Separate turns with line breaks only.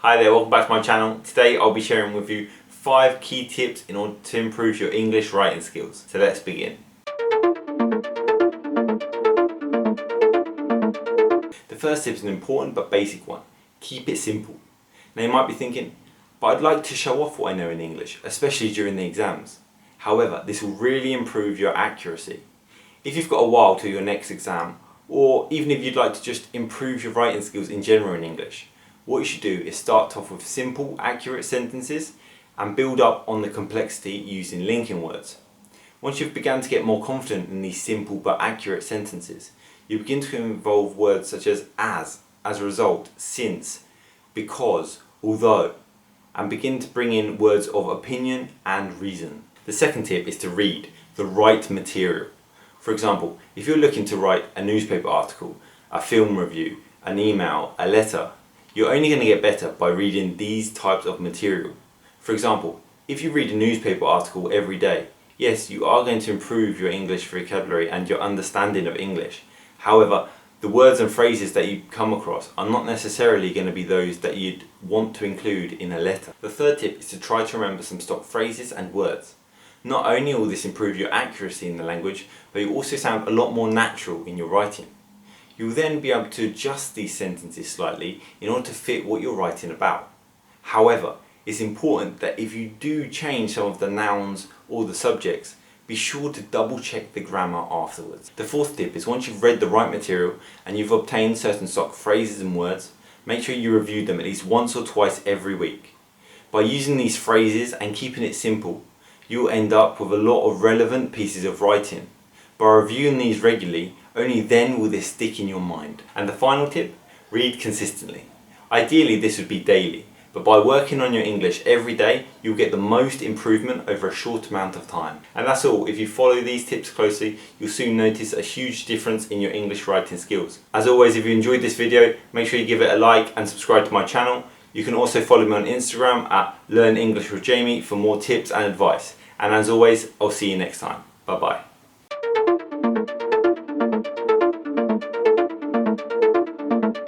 Hi there, welcome back to my channel. Today I'll be sharing with you 5 key tips in order to improve your English writing skills. So let's begin. The first tip is an important but basic one. Keep it simple. Now you might be thinking, but I'd like to show off what I know in English, especially during the exams. However, this will really improve your accuracy. If you've got a while till your next exam, or even if you'd like to just improve your writing skills in general in English, what you should do is start off with simple, accurate sentences and build up on the complexity using linking words. Once you've begun to get more confident in these simple but accurate sentences, you begin to involve words such as a result, since, because, although, and begin to bring in words of opinion and reason. The second tip is to read the right material. For example, if you're looking to write a newspaper article, a film review, an email, a letter, you're only going to get better by reading these types of material. For example, if you read a newspaper article every day, yes, you are going to improve your English vocabulary and your understanding of English. However, the words and phrases that you come across are not necessarily going to be those that you'd want to include in a letter. The third tip is to try to remember some stock phrases and words. Not only will this improve your accuracy in the language, but you'll also sound a lot more natural in your writing. You'll then be able to adjust these sentences slightly in order to fit what you're writing about. However, it's important that if you do change some of the nouns or the subjects, be sure to double check the grammar afterwards. The fourth tip is once you've read the right material and you've obtained certain stock phrases and words, make sure you review them at least once or twice every week. By using these phrases and keeping it simple, you'll end up with a lot of relevant pieces of writing. By reviewing these regularly, only then will this stick in your mind. And the final tip, read consistently. Ideally this would be daily, but by working on your English every day, you'll get the most improvement over a short amount of time. And that's all. If you follow these tips closely, you'll soon notice a huge difference in your English writing skills. As always, if you enjoyed this video, make sure you give it a like and subscribe to my channel. You can also follow me on Instagram at LearnEnglishwithJamie for more tips and advice. And as always, I'll see you next time. Bye bye.